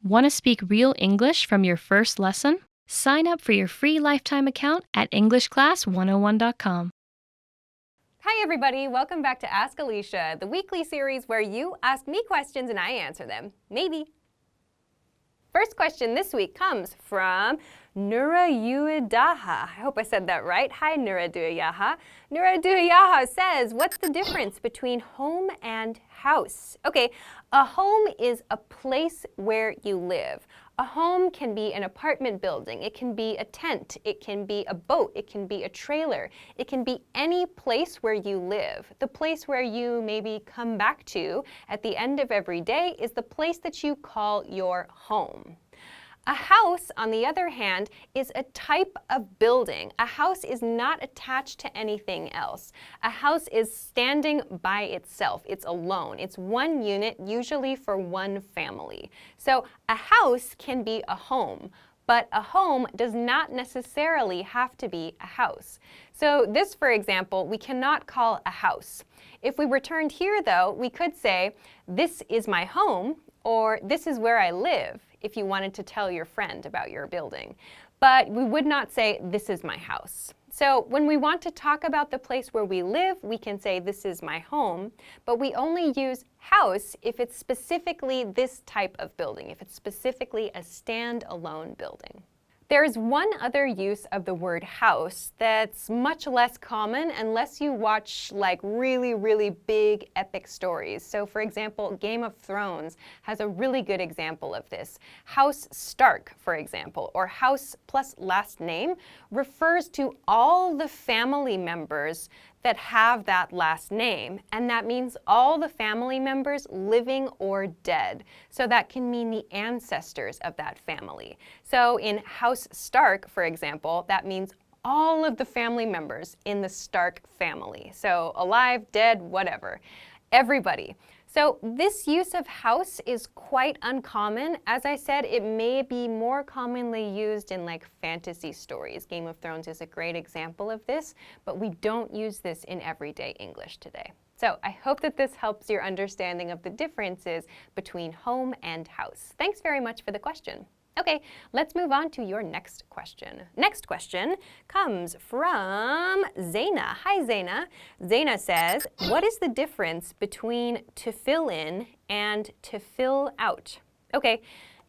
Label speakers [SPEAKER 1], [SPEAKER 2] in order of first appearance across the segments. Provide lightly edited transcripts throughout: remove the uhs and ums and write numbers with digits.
[SPEAKER 1] Want to speak real English from your first lesson? Sign up for your free lifetime account at EnglishClass101.com.
[SPEAKER 2] Hi everybody, welcome back to Ask Alisha, the weekly series where you ask me questions and I answer them. Maybe. First question this week comes from Nurayuidaha. I hope I said that right. Hi Nuraduyaha. Nuraduyaha says, what's the difference between home and house? Okay, a home is a place where you live. A home can be an apartment building, it can be a tent, it can be a boat, it can be a trailer, it can be any place where you live. The place where you maybe come back to at the end of every day is the place that you call your home. A house, on the other hand, is a type of building. A house is not attached to anything else. A house is standing by itself. It's alone. It's one unit, usually for one family. So a house can be a home, but a home does not necessarily have to be a house. So this, for example, we cannot call a house. If we returned here, though, we could say, this is my home, or this is where I live, if you wanted to tell your friend about your building. But we would not say, this is my house. So when we want to talk about the place where we live, we can say, this is my home, but we only use house if it's specifically this type of building, if it's specifically a stand-alone building. There's one other use of the word house that's much less common unless you watch like really big epic stories. So for example, Game of Thrones has a really good example of this. House Stark, for example, or house plus last name, refers to all the family members that have that last name, and that means all the family members living or dead. So that can mean the ancestors of that family. So in House Stark, for example, that means all of the family members in the Stark family. So alive, dead, whatever. Everybody. So this use of house is quite uncommon. As I said, it may be more commonly used in like fantasy stories. Game of Thrones is a great example of this, but we don't use this in everyday English today. So I hope that this helps your understanding of the differences between home and house. Thanks very much for the question. Okay, let's move on to your next question. Next question comes from Zaina. Hi, Zaina. Zaina says, what is the difference between to fill in and to fill out? Okay,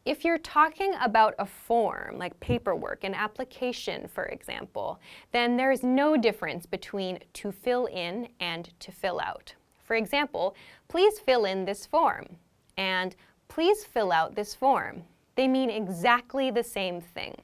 [SPEAKER 2] if you're talking about a form, like paperwork, an application, for example, then there's no difference between to fill in and to fill out. For example, please fill in this form, and please fill out this form. They mean exactly the same thing.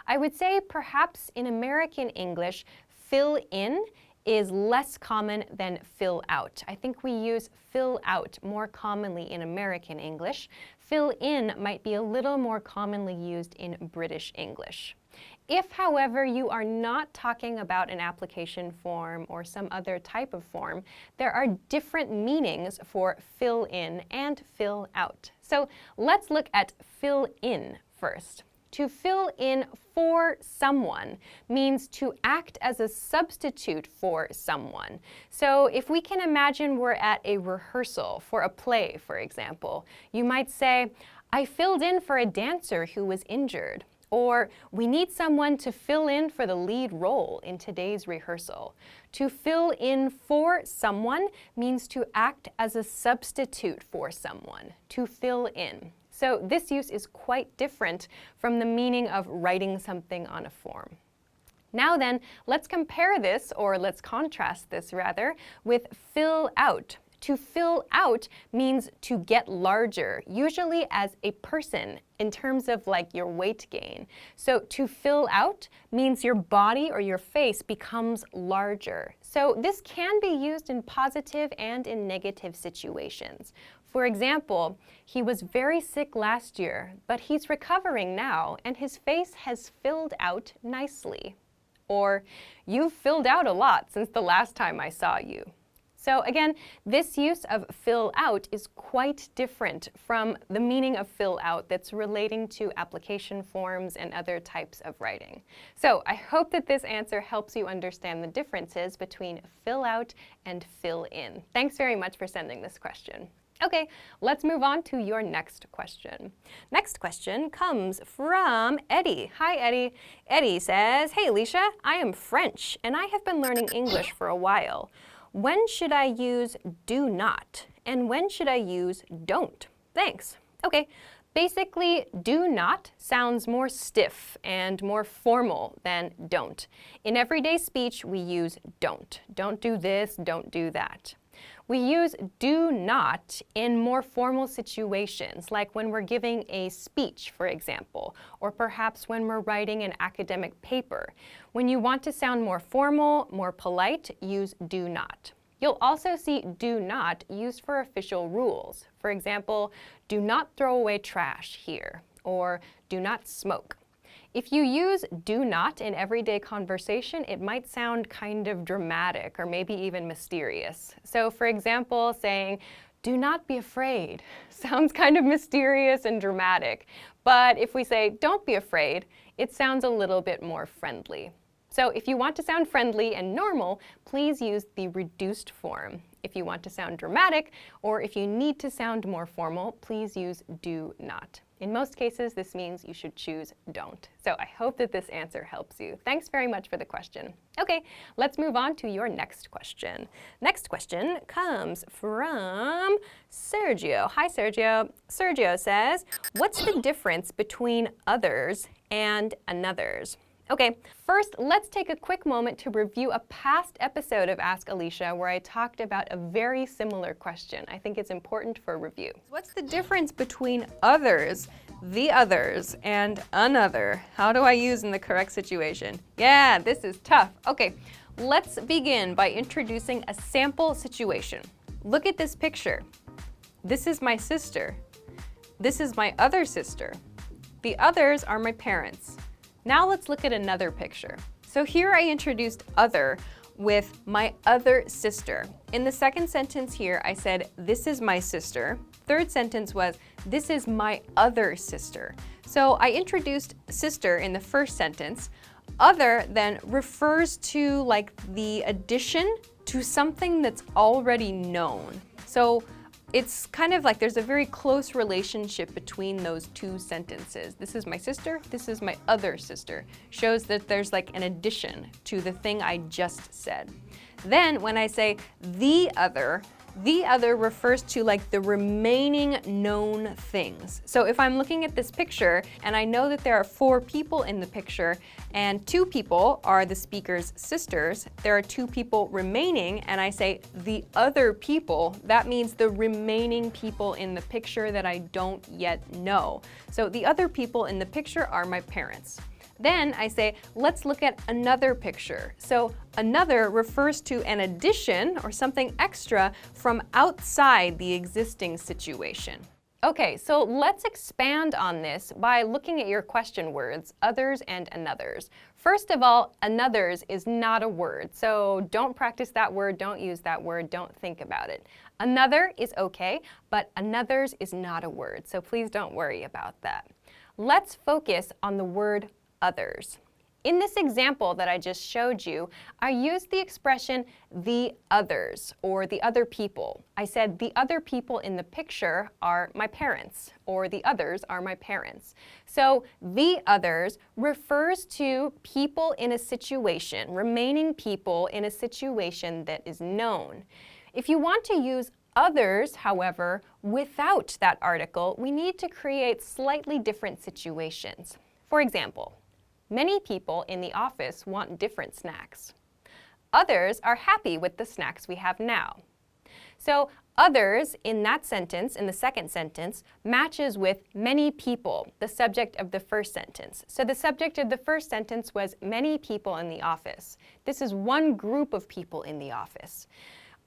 [SPEAKER 2] I would say perhaps in American English, fill in is less common than fill out. I think we use fill out more commonly in American English. Fill in might be a little more commonly used in British English. If, however, you are not talking about an application form or some other type of form, there are different meanings for fill in and fill out. So let's look at fill in first. To fill in for someone means to act as a substitute for someone. So if we can imagine we're at a rehearsal for a play, for example, you might say, I filled in for a dancer who was injured. Or, we need someone to fill in for the lead role in today's rehearsal. To fill in for someone means to act as a substitute for someone, to fill in. So this use is quite different from the meaning of writing something on a form. Now then, let's compare this, or let's contrast this rather, with fill out. To fill out means to get larger, usually as a person in terms of like your weight gain. So to fill out means your body or your face becomes larger. So this can be used in positive and in negative situations. For example, he was very sick last year, but he's recovering now and his face has filled out nicely. Or, you've filled out a lot since the last time I saw you. So again, this use of fill out is quite different from the meaning of fill out that's relating to application forms and other types of writing. So I hope that this answer helps you understand the differences between fill out and fill in. Thanks very much for sending this question. Okay, let's move on to your next question. Next question comes from Eddie. Hi, Eddie. Eddie says, "Hey, Alisha, I am French and I have been learning English for a while. When should I use do not? And when should I use don't? Thanks." Okay, basically, do not sounds more stiff and more formal than don't. In everyday speech, we use don't. Don't do this, don't do that. We use do not in more formal situations, like when we're giving a speech, for example, or perhaps when we're writing an academic paper. When you want to sound more formal, more polite, use do not. You'll also see do not used for official rules. For example, do not throw away trash here, or do not smoke. If you use do not in everyday conversation, it might sound kind of dramatic or maybe even mysterious. So for example, saying, "Do not be afraid," sounds kind of mysterious and dramatic. But if we say, "Don't be afraid," it sounds a little bit more friendly. So if you want to sound friendly and normal, please use the reduced form. If you want to sound dramatic, or if you need to sound more formal, please use do not. In most cases, this means you should choose don't. So I hope that this answer helps you. Thanks very much for the question. Okay, let's move on to your next question. Next question comes from Sergio. Hi, Sergio. Sergio says, "What's the difference between others and anothers?" Okay, first, let's take a quick moment to review a past episode of Ask Alisha where I talked about a very similar question. I think it's important for review. What's the difference between others, the others, and another? How do I use in the correct situation? Yeah, this is tough. Okay, let's begin by introducing a sample situation. Look at this picture. This is my sister. This is my other sister. The others are my parents. Now let's look at another picture. So here I introduced other with my other sister. In the second sentence here, I said, "This is my sister." Third sentence was, "This is my other sister." So I introduced sister in the first sentence. Other then refers to like the addition to something that's already known. So it's kind of like there's a very close relationship between those two sentences. This is my sister, this is my other sister. Shows that there's like an addition to the thing I just said. Then when I say the other refers to like the remaining known things. So if I'm looking at this picture and I know that there are 4 people in the picture and 2 people are the speaker's sisters, there are 2 people remaining and I say the other people, that means the remaining people in the picture that I don't yet know. So the other people in the picture are my parents. Then I say, let's look at another picture. So another refers to an addition or something extra from outside the existing situation. Okay, so let's expand on this by looking at your question words, others and anothers. First of all, anothers is not a word, so don't practice that word, don't use that word, don't think about it. Another is okay, but anothers is not a word, so please don't worry about that. Let's focus on the word others. In this example that I just showed you, I used the expression the others or the other people. I said the other people in the picture are my parents or the others are my parents. So the others refers to people in a situation, remaining people in a situation that is known. If you want to use others, however, without that article, we need to create slightly different situations. For example, many people in the office want different snacks. Others are happy with the snacks we have now. So others in that sentence, in the second sentence, matches with many people, the subject of the first sentence. So the subject of the first sentence was many people in the office. This is one group of people in the office.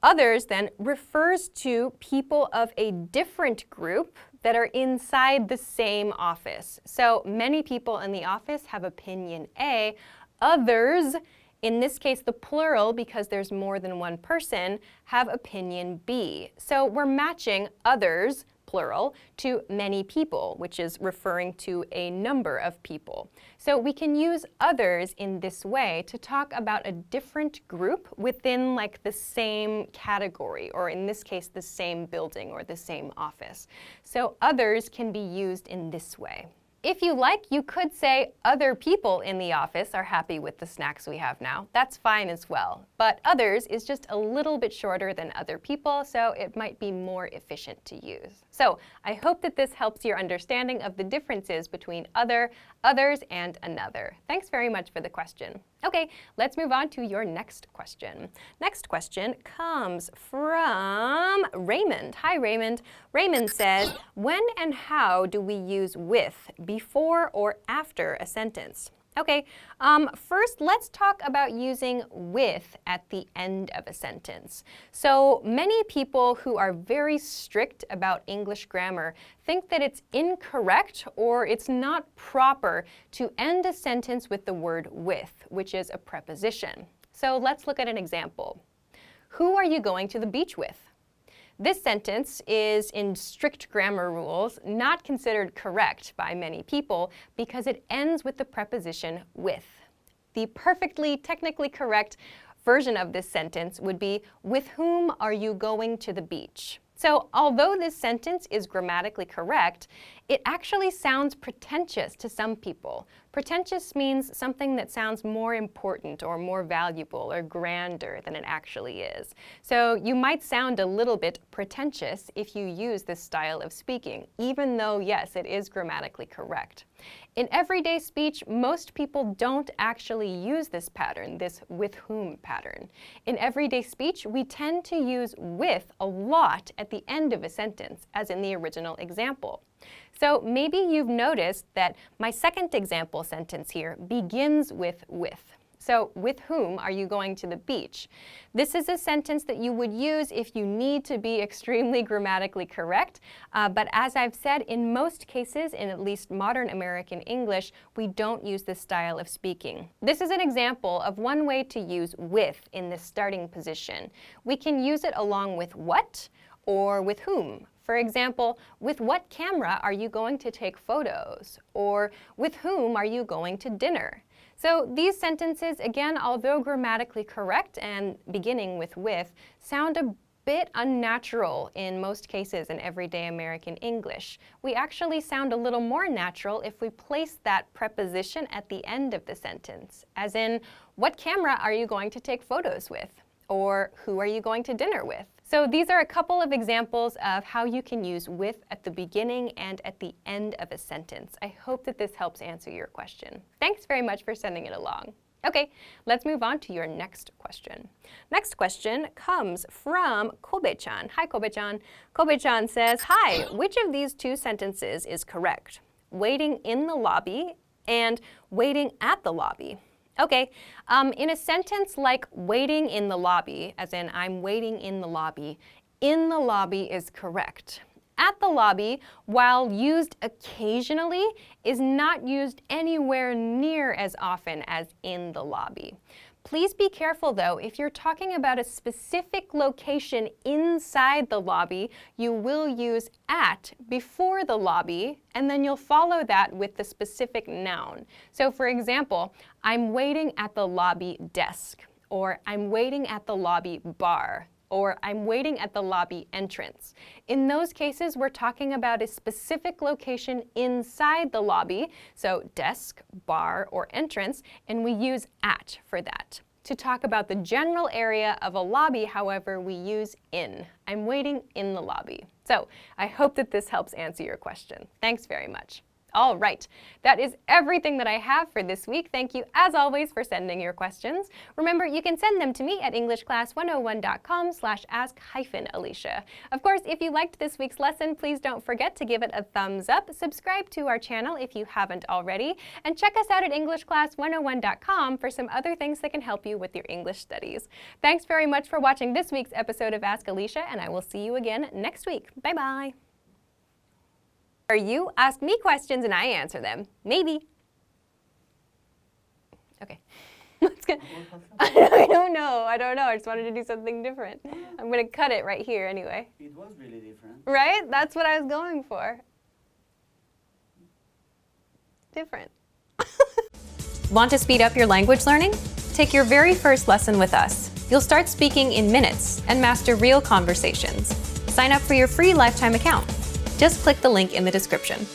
[SPEAKER 2] Others then refers to people of a different group that are inside the same office. So many people in the office have opinion A. Others, in this case the plural because there's more than one person, have opinion B. So we're matching others plural, to many people, which is referring to a number of people. So we can use others in this way to talk about a different group within like the same category, or in this case, the same building or the same office. So others can be used in this way. If you like, you could say other people in the office are happy with the snacks we have now. That's fine as well. But others is just a little bit shorter than other people, so it might be more efficient to use. So I hope that this helps your understanding of the differences between other, others, and another. Thanks very much for the question. Okay, let's move on to your next question. Next question comes from Raymond. Hi, Raymond. Raymond says, when and how do we use with before or after a sentence? Okay, first let's talk about using with at the end of a sentence. So many people who are very strict about English grammar think that it's incorrect or it's not proper to end a sentence with the word with, which is a preposition. So let's look at an example. Who are you going to the beach with? This sentence is, in strict grammar rules, not considered correct by many people because it ends with the preposition with. The perfectly technically correct version of this sentence would be, with whom are you going to the beach? So although this sentence is grammatically correct, it actually sounds pretentious to some people. Pretentious means something that sounds more important or more valuable or grander than it actually is. So you might sound a little bit pretentious if you use this style of speaking, even though, yes, it is grammatically correct. In everyday speech, most people don't actually use this pattern, this with whom pattern. In everyday speech, we tend to use with a lot at the end of a sentence, as in the original example. So maybe you've noticed that my second example sentence here begins with. So, with whom are you going to the beach? This is a sentence that you would use if you need to be extremely grammatically correct, but as I've said, in most cases, in at least modern American English, we don't use this style of speaking. This is an example of one way to use with in the starting position. We can use it along with what or with whom. For example, with what camera are you going to take photos? Or with whom are you going to dinner? So these sentences, again, although grammatically correct and beginning with, sound a bit unnatural in most cases in everyday American English. We actually sound a little more natural if we place that preposition at the end of the sentence, as in, what camera are you going to take photos with? Or who are you going to dinner with? So these are a couple of examples of how you can use with at the beginning and at the end of a sentence. I hope that this helps answer your question. Thanks very much for sending it along. Okay, let's move on to your next question. Next question comes from Kobe-chan. Hi, Kobe-chan. Kobe-chan says, hi, which of these two sentences is correct? Waiting in the lobby and waiting at the lobby. Okay, in a sentence like waiting in the lobby, as in I'm waiting in the lobby is correct. At the lobby, while used occasionally, is not used anywhere near as often as in the lobby. Please be careful though, if you're talking about a specific location inside the lobby, you will use at before the lobby, and then you'll follow that with the specific noun. So for example, I'm waiting at the lobby desk, or I'm waiting at the lobby bar, or I'm waiting at the lobby entrance. In those cases, we're talking about a specific location inside the lobby, so desk, bar, or entrance, and we use at for that. To talk about the general area of a lobby, however, we use in. I'm waiting in the lobby. So I hope that this helps answer your question. Thanks very much. All right, that is everything that I have for this week. Thank you, as always, for sending your questions. Remember, you can send them to me at EnglishClass101.com/ask-Alisha. Of course, if you liked this week's lesson, please don't forget to give it a thumbs up, subscribe to our channel if you haven't already, and check us out at EnglishClass101.com for some other things that can help you with your English studies. Thanks very much for watching this week's episode of Ask Alisha, and I will see you again next week. Bye-bye. Or you ask me questions and I answer them. Maybe. Okay. I don't know. I just wanted to do something different. I'm going to cut it right here anyway.
[SPEAKER 3] It was really different.
[SPEAKER 2] Right? That's what I was going for. Different. Want to speed up your language learning? Take your very first lesson with us. You'll start speaking in minutes and master real conversations. Sign up for your free lifetime account. Just click the link in the description.